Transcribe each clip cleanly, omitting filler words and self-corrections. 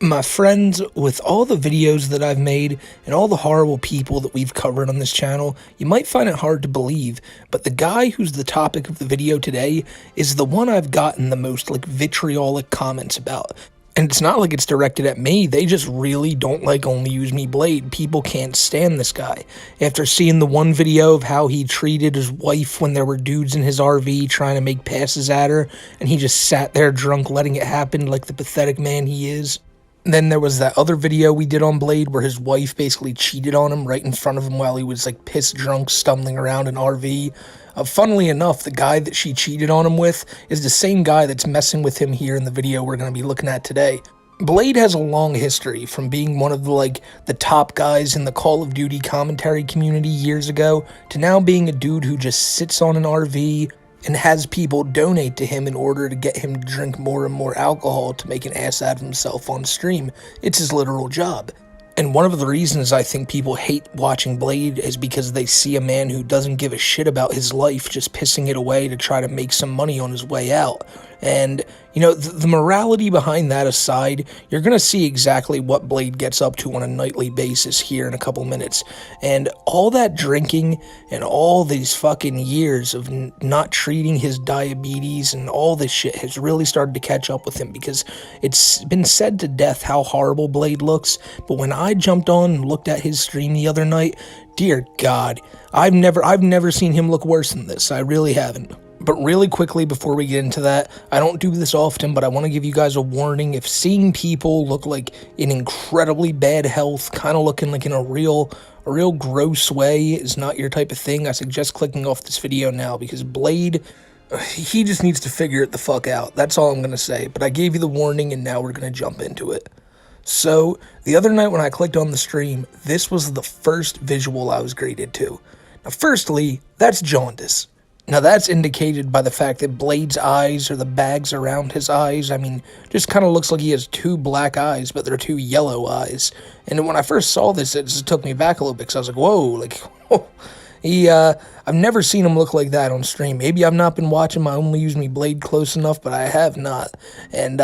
My friends, with all the videos that I've made and all the horrible people that we've covered on this channel, you might find it hard to believe, but the guy who's the topic of the video today is the one I've gotten the most vitriolic comments about. And it's not like it's directed at me, they just really don't like OnlyUseMeBlade. People can't stand this guy. After seeing the one video of how he treated his wife when there were dudes in his RV trying to make passes at her, and he just sat there drunk letting it happen like the pathetic man he is. Then there was that other video we did on Blade where his wife basically cheated on him right in front of him while he was pissed drunk stumbling around an RV. Funnily enough, the guy that she cheated on him with is the same guy that's messing with him here in the video we're going to be looking at today. Blade has a long history from being one of the top guys in the Call of Duty commentary community years ago to now being a dude who just sits on an RV and has people donate to him in order to get him to drink more and more alcohol to make an ass out of himself on stream. It's his literal job. And one of the reasons I think people hate watching Blade is because they see a man who doesn't give a shit about his life just pissing it away to try to make some money on his way out. And, you know, the morality behind that aside, you're going to see exactly what Blade gets up to on a nightly basis here in a couple minutes. And all that drinking and all these fucking years of not treating his diabetes and all this shit has really started to catch up with him, because it's been said to death how horrible Blade looks. But when I jumped on and looked at his stream the other night, dear God, I've never seen him look worse than this. I really haven't. But really quickly before we get into that, I don't do this often, but I want to give you guys a warning. If seeing people look in incredibly bad health, kind of looking in a real gross way is not your type of thing, I suggest clicking off this video now, because Blade, he just needs to figure it the fuck out. That's all I'm going to say. But I gave you the warning, and now we're going to jump into it. So, the other night when I clicked on the stream, this was the first visual I was greeted to. Now, firstly, that's jaundice. Now, that's indicated by the fact that Blade's eyes, or the bags around his eyes, just kind of looks like he has two black eyes, but they're two yellow eyes. And when I first saw this, it just took me back a little bit, because I was like, whoa, I've never seen him look like that on stream. Maybe I've not been watching my OnlyUseMeBlade close enough, but I have not. And,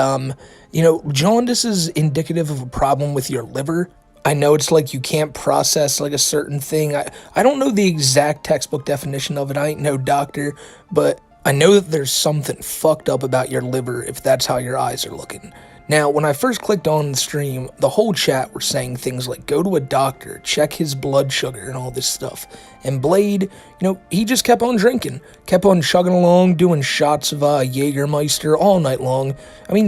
you know, jaundice is indicative of a problem with your liver. I know it's you can't process a certain thing. I don't know the exact textbook definition of it. I ain't no doctor, but I know that there's something fucked up about your liver if that's how your eyes are looking. Now, when I first clicked on the stream, the whole chat were saying things like, go to a doctor, check his blood sugar, and all this stuff. And Blade, you know, he just kept on drinking, kept on chugging along, doing shots of Jägermeister all night long.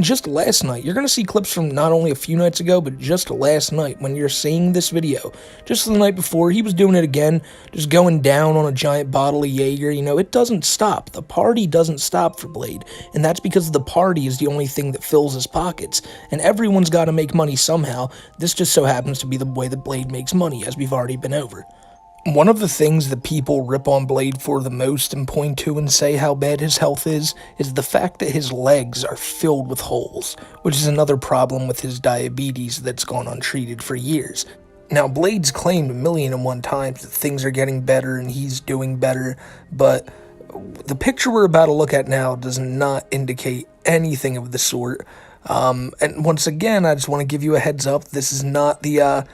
Just last night, you're going to see clips from not only a few nights ago, but just last night when you're seeing this video. Just the night before, he was doing it again, just going down on a giant bottle of Jaeger. You know, it doesn't stop. The party doesn't stop for Blade. And that's because the party is the only thing that fills his pockets. And everyone's got to make money somehow. This just so happens to be the way that Blade makes money, as we've already been over. One of the things that people rip on Blade for the most and point to and say how bad his health is the fact that his legs are filled with holes, which is another problem with his diabetes that's gone untreated for years. Now, Blade's claimed 1,000,001 times that things are getting better and he's doing better, but the picture we're about to look at now does not indicate anything of the sort. And once again, I just want to give you a heads up. This is not the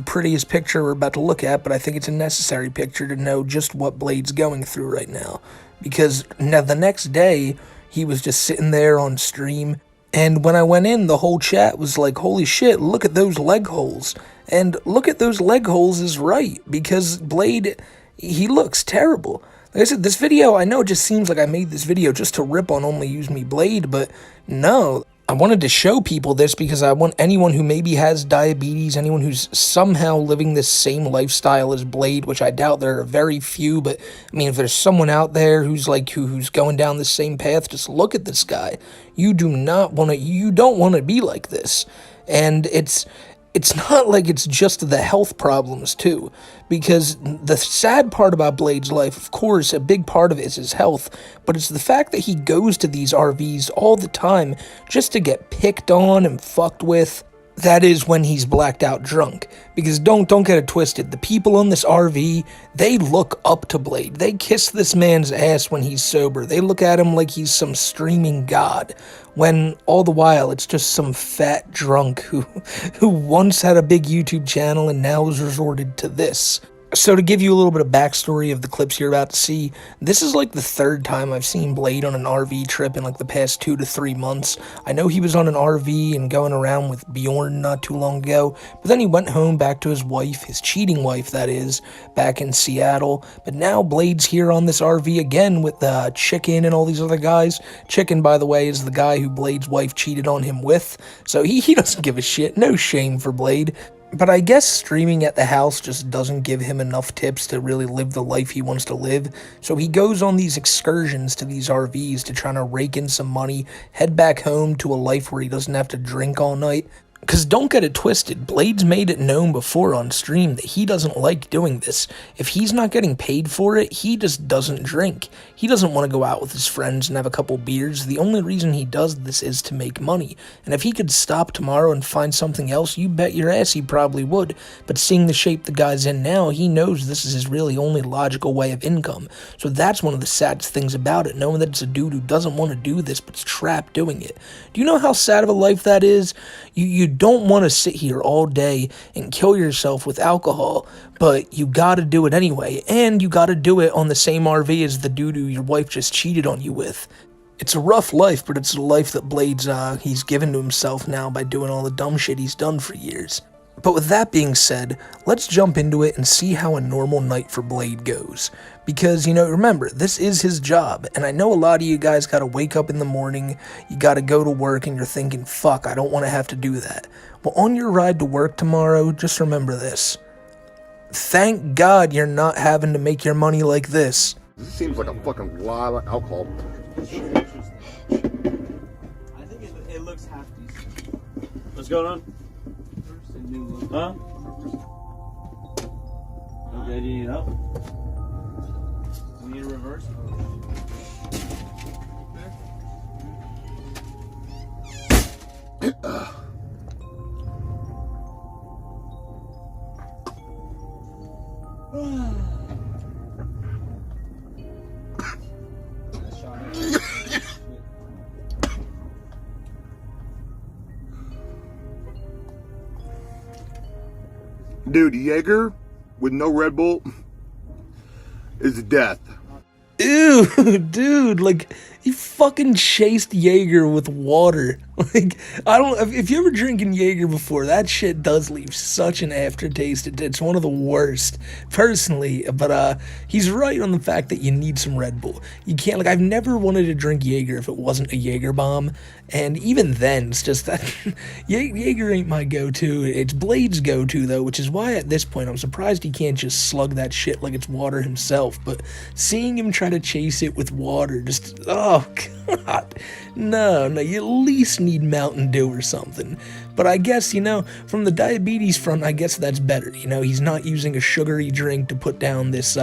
prettiest picture we're about to look at, but I think it's a necessary picture to know just what Blade's going through right now. Because now the next day, he was just sitting there on stream, and when I went in, the whole chat was like, holy shit, look at those leg holes. And look at those leg holes is right, because Blade, he looks terrible. Like I said, this video, I know it just seems like I made this video just to rip on OnlyUseMeBlade, but no. I wanted to show people this because I want anyone who maybe has diabetes, anyone who's somehow living this same lifestyle as Blade, which I doubt there are very few, but if there's someone out there who's who's going down the same path, just look at this guy. You don't want to be like this. And it's not like it's just the health problems, too, because the sad part about Blade's life, of course, a big part of it is his health, but it's the fact that he goes to these RVs all the time just to get picked on and fucked with. That is when he's blacked out drunk. Because don't get it twisted, the people on this RV, they look up to Blade. They kiss this man's ass when he's sober. They look at him like he's some streaming god, when all the while it's just some fat drunk who once had a big YouTube channel and now has resorted to this. So to give you a little bit of backstory of the clips you're about to see, this is like the third time I've seen Blade on an RV trip in like the past 2 to 3 months. I know he was on an RV and going around with Bjorn not too long ago, but then he went home back to his wife, his cheating wife that is, back in Seattle. But now Blade's here on this RV again with Chicken and all these other guys. Chicken, by the way, is the guy who Blade's wife cheated on him with, so he doesn't give a shit. No shame for Blade. But I guess streaming at the house just doesn't give him enough tips to really live the life he wants to live, so he goes on these excursions to these RVs to try to rake in some money, head back home to a life where he doesn't have to drink all night. Because don't get it twisted, Blade's made it known before on stream that he doesn't like doing this. If he's not getting paid for it, he just doesn't drink. He doesn't want to go out with his friends and have a couple beers. The only reason he does this is to make money. And if he could stop tomorrow and find something else, you bet your ass he probably would. But seeing the shape the guy's in now, he knows this is his really only logical way of income. So that's one of the saddest things about it, knowing that it's a dude who doesn't want to do this but's trapped doing it. Do you know how sad of a life that is? You don't want to sit here all day and kill yourself with alcohol, but you gotta do it anyway, and you gotta do it on the same RV as the dude who your wife just cheated on you with. It's a rough life, but it's a life that Blade's, he's given to himself now by doing all the dumb shit he's done for years. But with that being said, let's jump into it and see how a normal night for Blade goes. Because, you know, remember, this is his job, and I know a lot of you guys gotta wake up in the morning, you gotta go to work, and you're thinking, fuck, I don't want to have to do that. Well, on your ride to work tomorrow, just remember this. Thank God you're not having to make your money like this. This seems like a fucking lot of alcohol. I think it looks half decent. What's going on? Huh? Okay, do you need help? We need a reverse? Dude, Jaeger with no Red Bull is death. Ew, dude, like, he fucking chased Jaeger with water. Like, I don't, if you ever drinking Jaeger before, that shit does leave such an aftertaste. It's one of the worst, personally, but he's right on the fact that you need some Red Bull. You can't, like, I've never wanted to drink Jaeger if it wasn't a Jaeger bomb, and even then, it's just that, Jaeger ain't my go-to. It's Blade's go-to, though, which is why at this point I'm surprised he can't just slug that shit like it's water himself, but seeing him try to chase it with water, just, oh, God, no, you at least need Mountain Dew or something. But I guess, you know, from the diabetes front, I guess that's better. You know, he's not using a sugary drink to put down this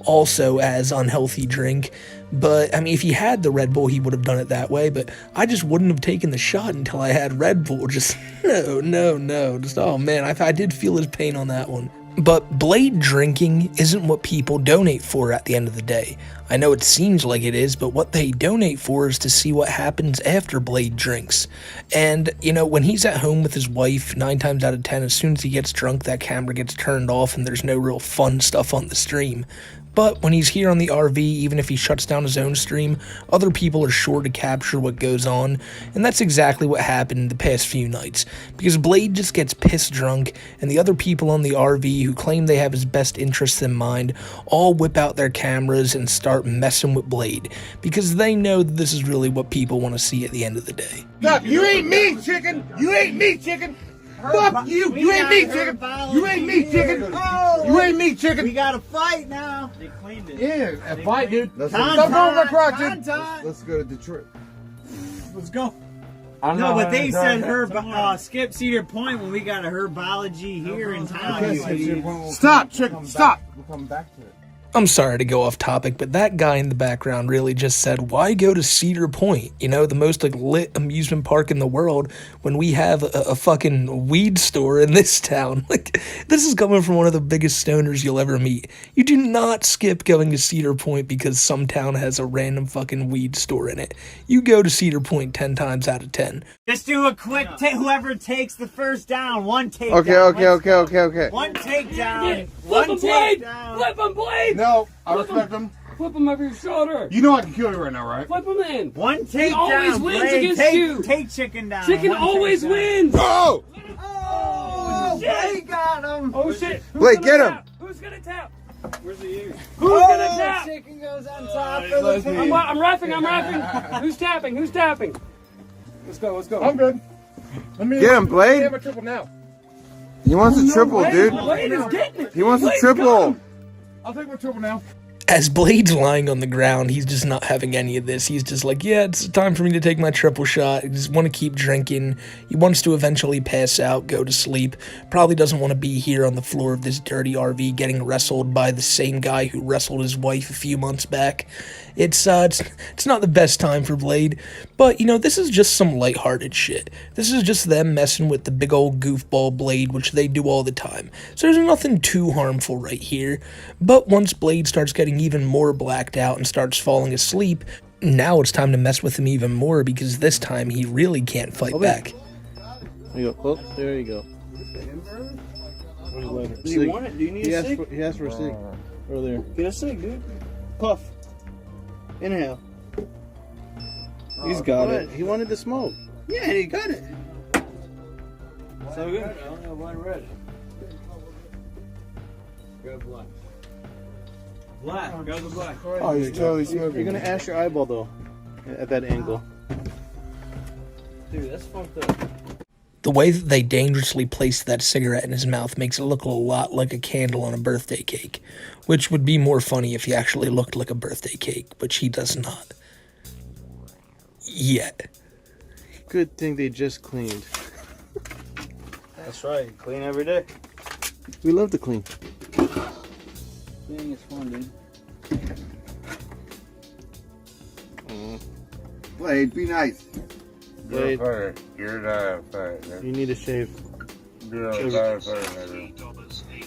also as unhealthy drink. But, I mean, if he had the Red Bull, he would have done it that way. But I just wouldn't have taken the shot until I had Red Bull. Just, no. Just, oh, man, I did feel his pain on that one. But Blade drinking isn't what people donate for at the end of the day. I know it seems like it is, but what they donate for is to see what happens after Blade drinks. And, you know, when he's at home with his wife, 9 times out of 10, as soon as he gets drunk, that camera gets turned off and there's no real fun stuff on the stream. But when he's here on the RV, even if he shuts down his own stream, other people are sure to capture what goes on, and that's exactly what happened the past few nights, because Blade just gets pissed drunk, and the other people on the RV who claim they have his best interests in mind all whip out their cameras and start messing with Blade, because they know that this is really what people want to see at the end of the day. Stop! You ain't me, chicken! You ain't me, chicken! Fuck you! You ain't me, chicken! You ain't me, chicken! You ain't me, chicken! We gotta fight now. They cleaned it. Yeah, a fight, dude. Stop going my crotch, dude. Let's go to Detroit. Let's go. No, but they said skip Cedar Point when we got a herbology here in town. Stop, chicken! Stop! We'll come back to it. I'm sorry to go off topic, but that guy in the background really just said, why go to Cedar Point, you know, the most like lit amusement park in the world, when we have a fucking weed store in this town? Like, this is coming from one of the biggest stoners you'll ever meet. You do not skip going to Cedar Point because some town has a random fucking weed store in it. You go to Cedar Point 10 times out of 10. Just do a quick whoever takes the first down, one takedown. Okay. One takedown. Flip One him, Blade! takedown. Flip him, Blade! No, I respect him. Flip him over your shoulder. You know I can kill you right now, right? Flip him in. One takedown. He always wins Blade. against you. Take chicken down. Chicken One always takedown. wins. Oh! Oh, Blade got him. Oh shit. Who's Blade, gonna get him. tap? Who's gonna tap? Where's the ear? Who's gonna tap? Chicken goes on top of the pig. I'm reffing. Who's tapping? Let's go. I'm good. Get him, Blade. Have a triple now. He wants a triple, dude. Blade is getting it. He wants a Blade's triple. got him. I'll take my triple now. As Blade's lying on the ground, he's just not having any of this. He's just like, yeah, it's time for me to take my triple shot. He just want to keep drinking. He wants to eventually pass out, go to sleep. Probably doesn't want to be here on the floor of this dirty RV getting wrestled by the same guy who wrestled his wife a few months back. It's not the best time for Blade, but, you know, this is just some lighthearted shit. This is just them messing with the big old goofball Blade, which they do all the time. So there's nothing too harmful right here. But once Blade starts getting even more blacked out and starts falling asleep, now it's time to mess with him even more, because this time he really can't fight back. There you go. Oh, there you go. Do you want it? Do you need a cig? He asked for a cig earlier. Get a cig, dude. Puff. Inhale. He's got it. He wanted to smoke. Yeah, he got it. So good. I only have one red. Grab black. Black. Grab the black. Oh, he's totally smoking. You're gonna ash your eyeball though, at that angle. Dude, that's fucked up. The way that they dangerously placed that cigarette in his mouth makes it look a lot like a candle on a birthday cake, which would be more funny if he actually looked like a birthday cake, which he does not. Yet. Good thing they just cleaned. That's right. Clean every day. We love to clean. Cleaning is fun, dude. Blade, be nice. Blade, You're not fire. you need to shave. You're not fire.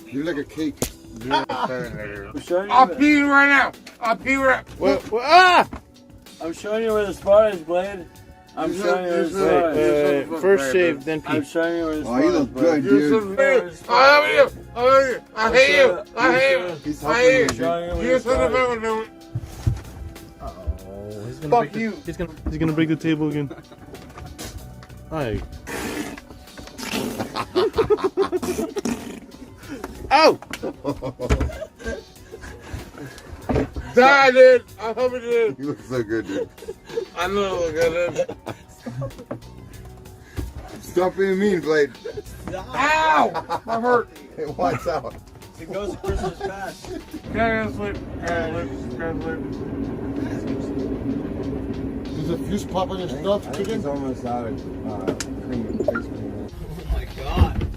You're like a cake. You're not fire. I'll pee right now. I'll pee right. Ah! I'm showing you where the spot is, Blade. I'm showing you where the spot is. First shave, then I'm pee. showing you where the spot Oh, you is. look good, dude. I hate you. I hate you. I hate you. You're son of a dude. Fuck you. He's gonna break the table again. Hi. Ow! Die, dude. I hope it did. You look so good, dude. I know I look good. Stop being mean, Blade. Ow! I hurt. Hey, watch out. It goes to Christmas past. Can't sleep. Can't sleep. Does the fuse pop on your stuff, chicken? almost out of cream and face cream. Oh my god.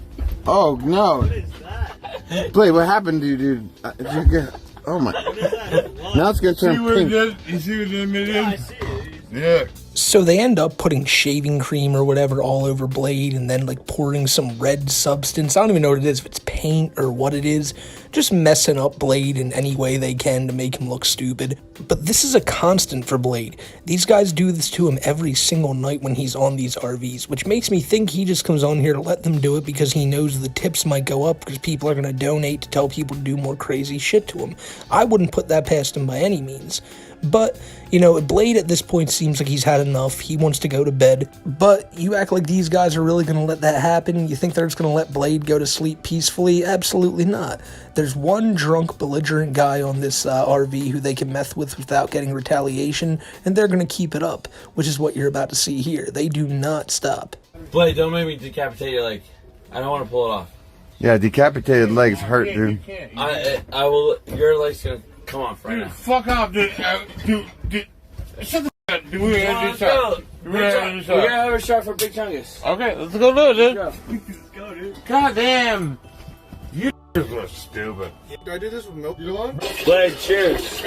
Oh, no. What is that? Blade, what happened to you, dude? Did you get... Oh, my... What is that? Now it's gonna turn pink. You see what I mean? I see it. Yeah. So they end up putting shaving cream or whatever all over Blade and then like pouring some red substance. I don't even know what it is, if it's paint or what it is. Just messing up Blade in any way they can to make him look stupid. But this is a constant for Blade. These guys do this to him every single night when he's on these RVs, which makes me think he just comes on here to let them do it because he knows the tips might go up because people are going to donate to tell people to do more crazy shit to him. I wouldn't put that past him by any means. But, you know, Blade at this point seems like he's had enough. He wants to go to bed. But you act like these guys are really going to let that happen? You think they're just going to let Blade go to sleep peacefully? Absolutely not. There's one drunk, belligerent guy on this RV who they can mess with without getting retaliation, and they're going to keep it up, which is what you're about to see here. They do not stop. Blade, don't make me decapitate your leg. I don't want to pull it off. Yeah, decapitated legs hurt, dude. I will. Your leg's gonna come off right now. Fuck off, dude. Dude. Shut the fuck up. We're gonna do something. We're gonna do We're something. gonna have a shot for Big Chungus. Okay, let's go do it, dude. Let's go, dude. God damn. You This was stupid. Did I do this with milk? You want? Blade, cheers.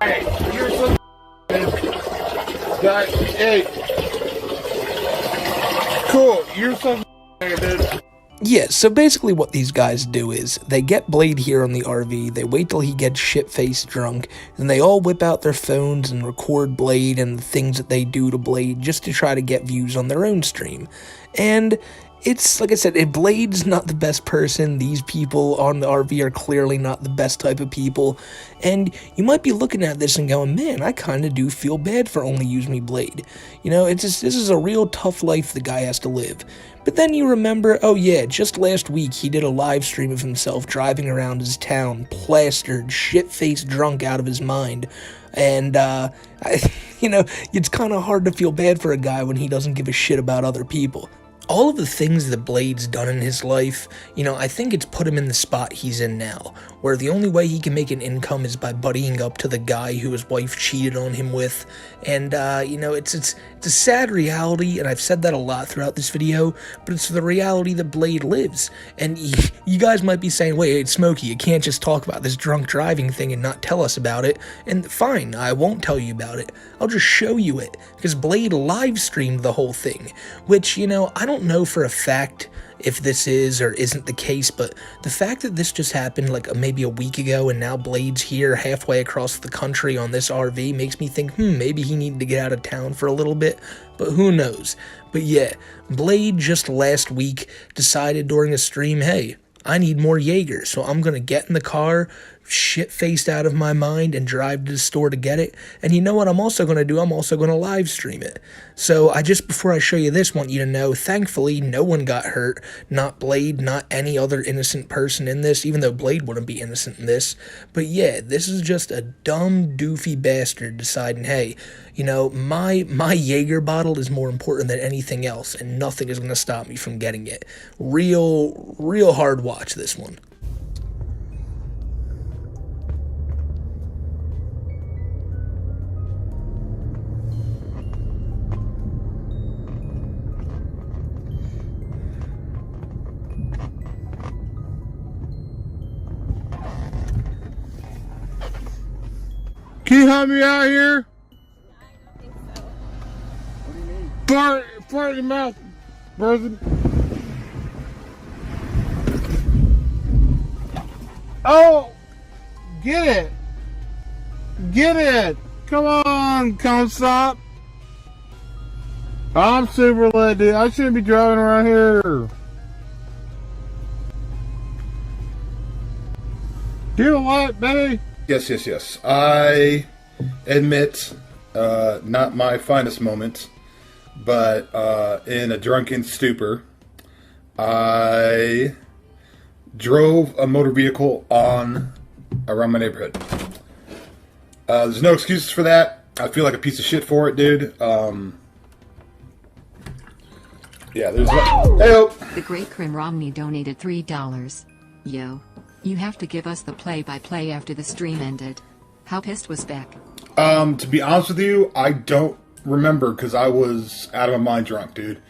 Hey, you're so guy. Hey. Cool. You're so dude. Yeah, so basically what these guys do is they get Blade here on the RV, they wait till he gets shit-faced drunk, and they all whip out their phones and record Blade and the things that they do to Blade just to try to get views on their own stream. And it's, like I said, if Blade's not the best person, these people on the RV are clearly not the best type of people, and you might be looking at this and going, man, I kind of do feel bad for OnlyUseMeBlade. You know, it's just, this is a real tough life the guy has to live. But then you remember, oh yeah, just last week he did a live stream of himself driving around his town, plastered, shit-faced drunk out of his mind. And, you know, it's kind of hard to feel bad for a guy when he doesn't give a shit about other people. All of the things that Blade's done in his life, you know, I think it's put him in the spot he's in now, where the only way he can make an income is by buddying up to the guy who his wife cheated on him with, and, you know, it's a sad reality, and I've said that a lot throughout this video, but it's the reality that Blade lives, and you guys might be saying, wait, Smokey, you can't just talk about this drunk driving thing and not tell us about it, and fine, I won't tell you about it, I'll just show you it, because Blade live streamed the whole thing, which, you know, I don't know for a fact if this is or isn't the case, but the fact that this just happened like maybe a week ago and now Blade's here halfway across the country on this RV makes me think, maybe he needed to get out of town for a little bit, but who knows. But yeah, Blade just last week decided during a stream, hey, I need more Jaeger, so I'm gonna get in the car, shit-faced out of my mind, and drive to the store to get it. And you know what I'm also gonna do? I'm also gonna live stream it. So before I show you this, want you to know, thankfully, no one got hurt. Not Blade, not any other innocent person in this, even though Blade wouldn't be innocent in this. But yeah, this is just a dumb, doofy bastard deciding, hey, you know, my Jaeger bottle is more important than anything else, and nothing is gonna stop me from getting it. Real hard watch, this one. Can you help me out here? Fart in your mouth, person. Oh, get it. Get it. Come on, come stop. I'm super lit, dude. I shouldn't be driving around here. You what, baby? Yes. I admit, not my finest moment, but in a drunken stupor, I drove a motor vehicle around my neighborhood. There's no excuses for that. I feel like a piece of shit for it, dude. Yeah, there's hey-o. The great Krim Romney donated $3. Yo. You have to give us the play-by-play after the stream ended. How pissed was Beck? To be honest with you, I don't remember because I was out of my mind drunk, dude.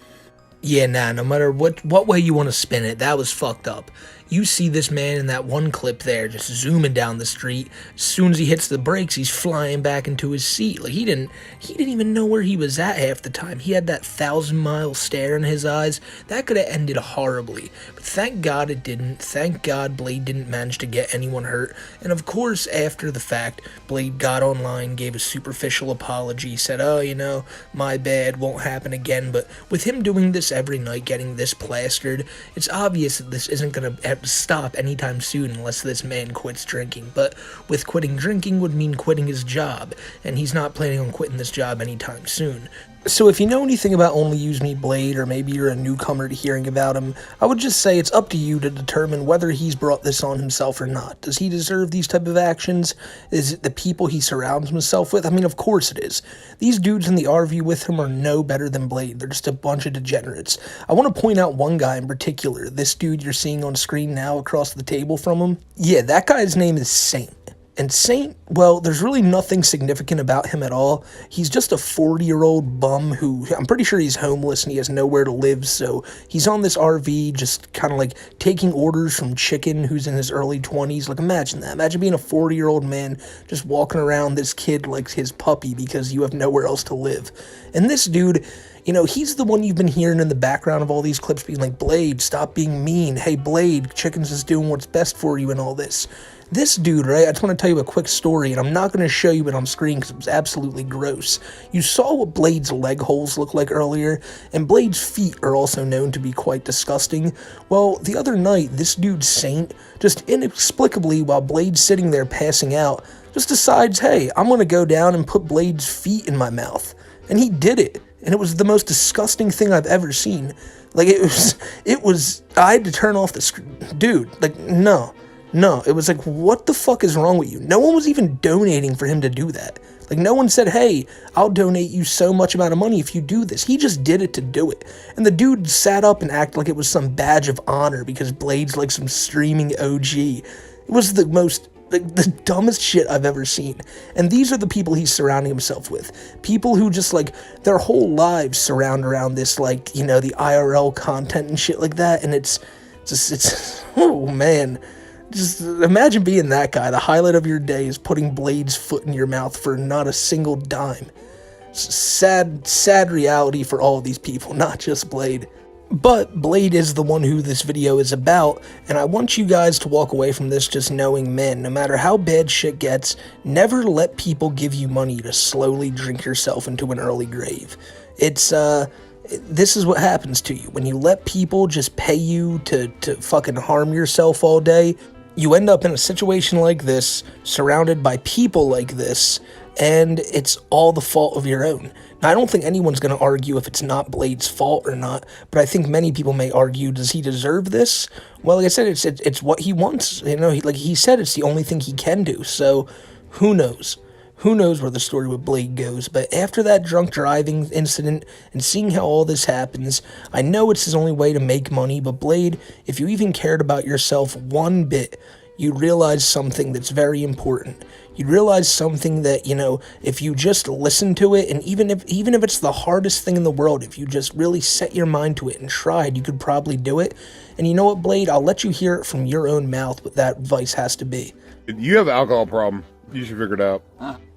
Yeah, nah, no matter what way you want to spin it, that was fucked up. You see this man in that one clip there just zooming down the street. As soon as he hits the brakes, he's flying back into his seat. Like, he didn't even know where he was at half the time. He had that 1,000-mile stare in his eyes. That could have ended horribly. But thank God it didn't. Thank God Blade didn't manage to get anyone hurt. And of course, after the fact, Blade got online, gave a superficial apology, said, oh, you know, my bad, won't happen again. But with him doing this every night, getting this plastered, it's obvious that this isn't going to stop anytime soon unless this man quits drinking. But with quitting drinking would mean quitting his job, and he's not planning on quitting this job anytime soon. So if you know anything about OnlyUseMeBlade, or maybe you're a newcomer to hearing about him, I would just say it's up to you to determine whether he's brought this on himself or not. Does he deserve these type of actions? Is it the people he surrounds himself with? I mean, of course it is. These dudes in the RV with him are no better than Blade. They're just a bunch of degenerates. I want to point out one guy in particular. This dude you're seeing on screen now across the table from him. Yeah, that guy's name is Saint. And Saint, well, there's really nothing significant about him at all. He's just a 40-year-old bum who, I'm pretty sure he's homeless and he has nowhere to live, so he's on this RV just kind of like taking orders from Chicken, who's in his early 20s. Like, imagine that. Imagine being a 40-year-old man just walking around this kid like his puppy because you have nowhere else to live. And this dude, you know, he's the one you've been hearing in the background of all these clips being like, Blade, stop being mean. Hey, Blade, Chicken's is doing what's best for you and all this. This dude, right, I just want to tell you a quick story, and I'm not going to show you it on screen because it was absolutely gross. You saw what Blade's leg holes look like earlier, and Blade's feet are also known to be quite disgusting. Well, the other night, this dude Saint, just inexplicably, while Blade's sitting there passing out, just decides, hey, I'm going to go down and put Blade's feet in my mouth. And he did it, and it was the most disgusting thing I've ever seen. Like, I had to turn off the screen. Dude, like, no, it was like, what the fuck is wrong with you? No one was even donating for him to do that. Like, no one said, hey, I'll donate you so much amount of money if you do this. He just did it to do it. And the dude sat up and acted like it was some badge of honor because Blade's like some streaming OG. It was the most, like, the dumbest shit I've ever seen. And these are the people he's surrounding himself with. People who just, like, their whole lives surround around this, like, you know, the IRL content and shit like that. And it's, oh, man. Just imagine being that guy. The highlight of your day is putting Blade's foot in your mouth for not a single dime. Sad reality for all of these people, not just Blade. But Blade is the one who this video is about, and I want you guys to walk away from this just knowing, man, no matter how bad shit gets, never let people give you money to slowly drink yourself into an early grave. This is what happens to you. When you let people just pay you to fucking harm yourself all day, you end up in a situation like this, surrounded by people like this, and it's all the fault of your own. Now, I don't think anyone's going to argue if it's not Blade's fault or not, but I think many people may argue, does he deserve this? Well, like I said, it's what he wants. You know, like he said, it's the only thing he can do, so who knows? Who knows where the story with Blade goes, but after that drunk driving incident and seeing how all this happens, I know it's his only way to make money, but Blade, if you even cared about yourself one bit, you'd realize something that's very important. You'd realize something that, you know, if you just listen to it, and even if it's the hardest thing in the world, if you just really set your mind to it and tried, you could probably do it. And you know what, Blade? I'll let you hear it from your own mouth what that advice has to be. You have an alcohol problem. You should figure it out.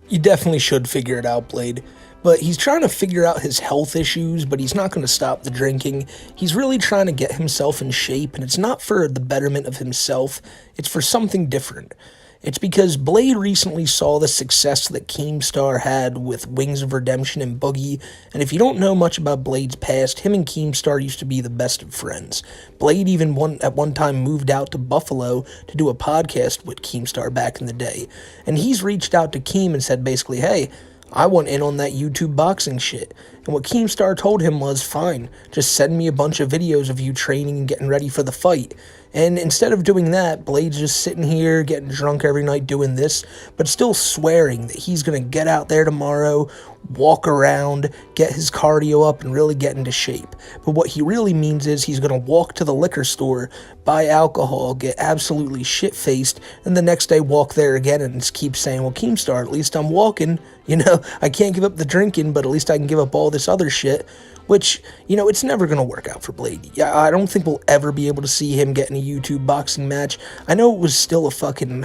You definitely should figure it out, Blade. But he's trying to figure out his health issues, but he's not going to stop the drinking. He's really trying to get himself in shape, and it's not for the betterment of himself. It's for something different. It's because Blade recently saw the success that Keemstar had with Wings of Redemption and Boogie, and if you don't know much about Blade's past, him and Keemstar used to be the best of friends. Blade even at one time moved out to Buffalo to do a podcast with Keemstar back in the day, and he's reached out to Keem and said basically, hey, I want in on that YouTube boxing shit. And what Keemstar told him was, fine, just send me a bunch of videos of you training and getting ready for the fight. And instead of doing that, Blade's just sitting here getting drunk every night doing this, but still swearing that he's going to get out there tomorrow, walk around, get his cardio up, and really get into shape. But what he really means is he's going to walk to the liquor store, buy alcohol, get absolutely shit-faced, and the next day walk there again and just keep saying, well, Keemstar, at least I'm walking. You know, I can't give up the drinking, but at least I can give up all this other shit. Which, you know, it's never going to work out for Blade. Yeah, I don't think we'll ever be able to see him get in a YouTube boxing match. I know it was still a fucking...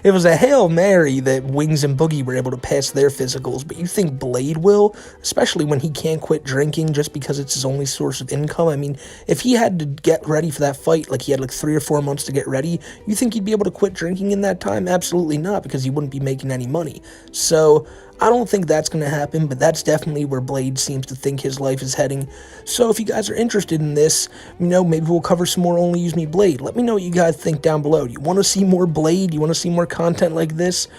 it was a Hail Mary that Wings and Boogie were able to pass their physicals, but you think Blade will? Especially when he can't quit drinking just because it's his only source of income? I mean, if he had to get ready for that fight, like he had like 3 or 4 months to get ready, you think he'd be able to quit drinking in that time? Absolutely not, because he wouldn't be making any money. So... I don't think that's going to happen, but that's definitely where Blade seems to think his life is heading. So if you guys are interested in this, you know, maybe we'll cover some more OnlyUseMeBlade. Let me know what you guys think down below. Do you want to see more Blade? Do you want to see more content like this?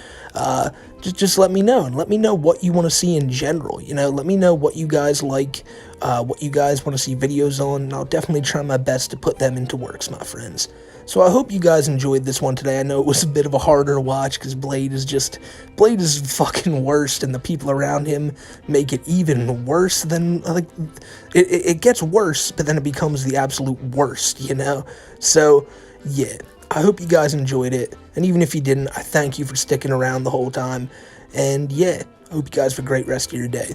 Just let me know, and let me know what you want to see in general. You know, let me know what you guys like, what you guys want to see videos on, and I'll definitely try my best to put them into works, my friends. So I hope you guys enjoyed this one today. I know it was a bit of a harder watch because Blade is fucking worst, and the people around him make it even worse than, like, it gets worse, but then it becomes the absolute worst, you know? So, yeah. I hope you guys enjoyed it, and even if you didn't, I thank you for sticking around the whole time, and yeah, I hope you guys have a great rest of your day.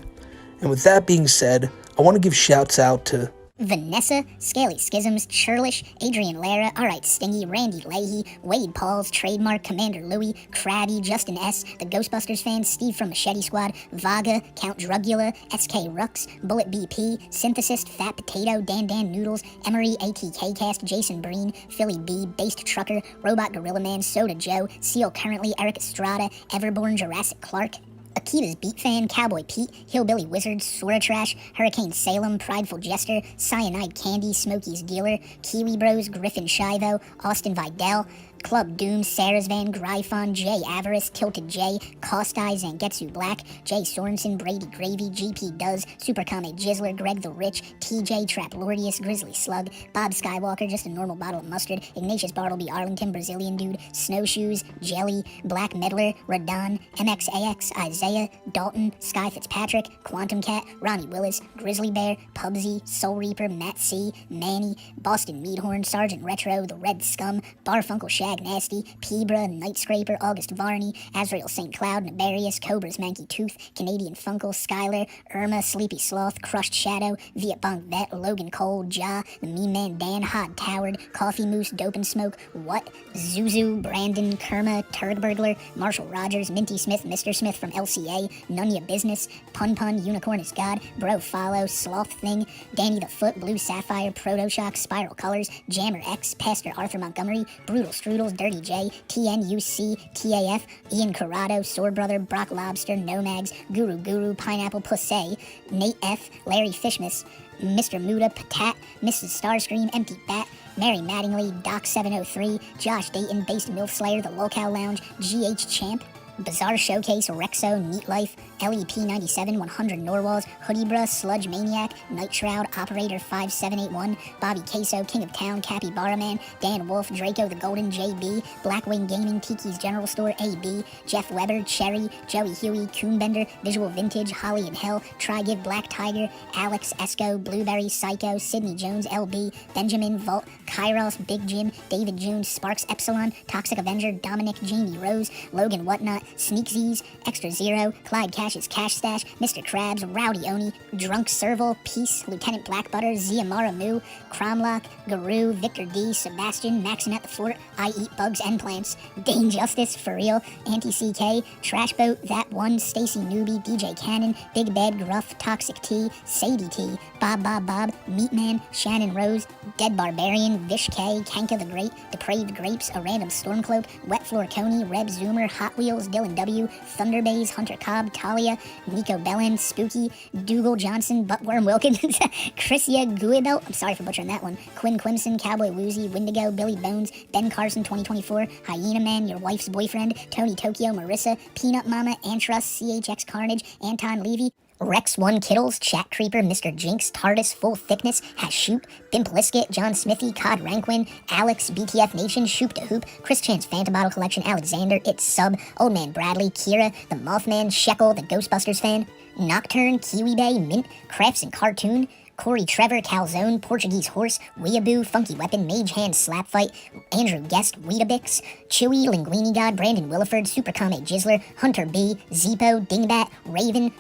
And with that being said, I want to give shouts out to Vanessa, Scaly Schisms, Churlish, Adrian Lara, Alright Stingy, Randy Leahy, Wade Pauls, Trademark, Commander Louie, Krabby, Justin S., The Ghostbusters Fan, Steve from Machete Squad, Vaga, Count Drugula, SK Rux, Bullet BP, Synthesist, Fat Potato, Dan Noodles, Emery, ATK Cast, Jason Breen, Philly B, Based Trucker, Robot Gorilla Man, Soda Joe, Seal Currently, Eric Estrada, Everborn, Jurassic Clark, Akita's Beat Fan, Cowboy Pete, Hillbilly Wizard, Sora Trash, Hurricane Salem, Prideful Jester, Cyanide Candy, Smokey's Dealer, Kiwi Bros, Griffin Shivo, Austin Vidal, Club Doom, Sarah's Van, Gryphon, Jay Avarice, Tilted J, Costai, Zangetsu Black, Jay Sorensen, Brady Gravy, GP Does, Superkame Jizzler, Greg the Rich, TJ Traplordius, Grizzly Slug, Bob Skywalker, Just a Normal Bottle of Mustard, Ignatius Bartleby Arlington, Brazilian Dude, Snowshoes, Jelly, Black Meddler, Radon, MXAX, Isaiah, Dalton, Sky Fitzpatrick, Quantum Cat, Ronnie Willis, Grizzly Bear, Pubsy, Soul Reaper, Matt C, Manny, Boston Meadhorn, Sergeant Retro, The Red Scum, Barfunkel Shag Nasty, Pebra, Night Scraper, August Varney, Azrael St. Cloud, Nefarious, Cobra's Manky Tooth, Canadian Funkle, Skylar, Irma, Sleepy Sloth, Crushed Shadow, Viet Bong Vet, Logan Cole, Ja, The Mean Man Dan, Hot Towered, Coffee Moose, Dope and Smoke, What, Zuzu, Brandon, Kerma, Turd Burglar, Marshall Rogers, Minty Smith, Mr. Smith from LCA, Nunya Business, Pun Pun, Unicorn is God, Bro Follow, Sloth Thing, Danny the Foot, Blue Sapphire, Protoshock, Spiral Colors, Jammer X, Pastor Arthur Montgomery, Brutal Strudels, Dirty J, TNUC, TAF, Ian Corrado, Sword Brother, Brock Lobster, Nomags, Guru, Pineapple Pussy, Nate F, Larry Fishmas, Mr. Muda, Patat, Mrs. Starscream, Empty Bat, Mary Mattingly, Doc 703, Josh Dayton, Based Milf Slayer, The Lolcow Lounge, GH Champ, Bizarre Showcase, Rexo, Neat Life, LEP 97, 100 Norwalls, Hoodiebra, Sludge Maniac, Night Shroud, Operator 5781, Bobby Queso, King of Town, Capybara Man, Dan Wolf, Draco the Golden, JB, Blackwing Gaming, Tiki's General Store, AB, Jeff Weber, Cherry, Joey Huey, Coonbender, Visual Vintage, Holly in Hell, Try Give Black Tiger, Alex Esco, Blueberry, Psycho, Sydney Jones, LB, Benjamin, Vault, Kairos, Big Jim, David June, Sparks Epsilon, Toxic Avenger, Dominic, Jamie Rose, Logan Whatnot, Sneakzies, Extra Zero, Clyde Cash's Cash Stash, Mr. Krabs, Rowdy Oni, Drunk Serval, Peace, Lieutenant Blackbutter, Ziamara Moo, Cromlock, Guru, Victor D, Sebastian, Maxing at the Fort, I Eat Bugs and Plants, Dane Justice, For Real, Anti-CK, Trash Boat, That One, Stacy Newbie, DJ Cannon, Big Bad Gruff, Toxic T, Sadie T, Bob, Meatman, Shannon Rose, Dead Barbarian, Vish K, Kanka the Great, Depraved Grapes, A Random Stormcloak, Wet Floor Coney, Reb Zoomer, Hot Wheels, Dylan W, Thunderbaze, Hunter Cobb, Talia, Nico Bellin, Spooky, Dougal Johnson, Buttworm Wilkins, Chrisia Guibel, I'm sorry for butchering that one, Quinn Quimson, Cowboy Woozy, Windigo, Billy Bones, Ben Carson 2024, Hyena Man, Your Wife's Boyfriend, Tony Tokyo, Marissa, Peanut Mama, Antrust, CHX Carnage, Anton Levy, Rex 1 Kittles, Chat Creeper, Mr. Jinx, TARDIS, Full Thickness, Hashoop, Bimp Liskit, John Smithy, Cod Ranquin, Alex, BTF Nation, Shoop to Hoop, Chris Chan's Phantom Bottle Collection, Alexander, It's Sub, Old Man Bradley, Kira, The Mothman, Shekel, The Ghostbusters Fan, Nocturne, Kiwi Bay, Mint, Crafts and Cartoon, Corey Trevor, Calzone, Portuguese Horse, Weeaboo, Funky Weapon, Mage Hand, Slap Fight, Andrew Guest, Weetabix, Chewy, Linguini God, Brandon Williford, Superkame Jizzler, Hunter B, Zeepo, Dingbat, Raven,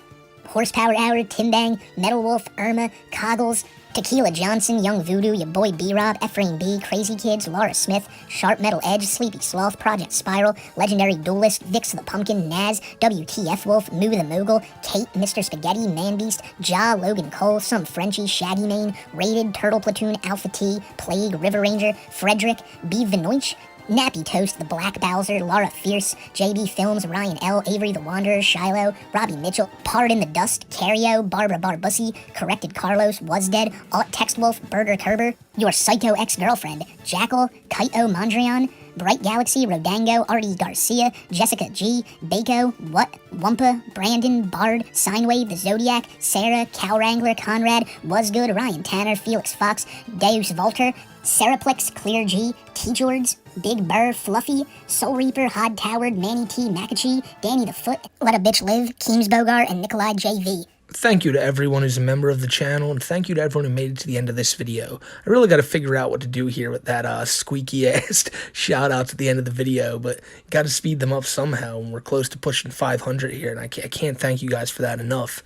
Horsepower Hour, Timbang, Metal Wolf, Irma, Coggles, Tequila Johnson, Young Voodoo, Your Boy B-Rob, Ephraim B, Crazy Kids, Laura Smith, Sharp Metal Edge, Sleepy Sloth, Project Spiral, Legendary Duelist, Vix the Pumpkin, Naz, WTF Wolf, Moo the Mogul, Kate, Mr. Spaghetti, Man Beast, Ja, Logan Cole, Some Frenchie, Shaggy Mane, Rated, Turtle Platoon, Alpha T, Plague, River Ranger, Frederick, B. Vinoich, Nappy Toast, The Black Bowser, Laura Fierce, JB Films, Ryan L, Avery the Wanderer, Shiloh, Robbie Mitchell, Pard in the Dust, Cario, Barbara Barbussy, Corrected Carlos, Was Dead, Alt Text Wolf, Burger Kerber, Your Psycho Ex-Girlfriend, Jackal, Kaito Mondrian, Bright Galaxy, Rodango, Artie Garcia, Jessica G, Bako, What, Wumpa, Brandon, Bard, Sinewave, The Zodiac, Sarah, Cow Wrangler, Conrad, Was Good, Ryan Tanner, Felix Fox, Deus Volter, Seraplex, Clear G, T-Jords, Big Burr, Fluffy, Soul Reaper, Hod Toward, Manny T, Makachi, Danny the Foot, Let a Bitch Live, Keems Bogar, and Nikolai JV. thank you to everyone who's a member of the channel, and thank you to everyone who made it to the end of this video. I really got to figure out what to do here with that squeaky-ass shout-outs at the end of the video, but got to speed them up somehow, and we're close to pushing 500 here, and I can't thank you guys for that enough.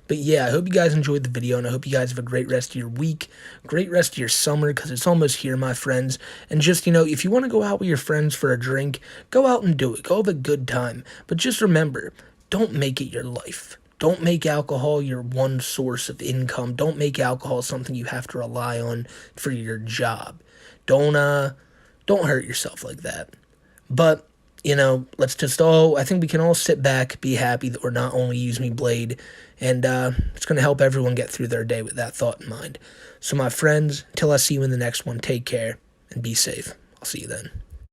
But yeah, I hope you guys enjoyed the video, and I hope you guys have a great rest of your week, great rest of your summer, because it's almost here, my friends. And just, you know, if you want to go out with your friends for a drink, go out and do it. Go have a good time. But just remember, don't make it your life. Don't make alcohol your one source of income. Don't make alcohol something you have to rely on for your job. Don't hurt yourself like that. But, you know, let's just I think we can all sit back, be happy that we're not OnlyUseMeBlade, and it's going to help everyone get through their day with that thought in mind. So my friends, until I see you in the next one, take care and be safe. I'll see you then.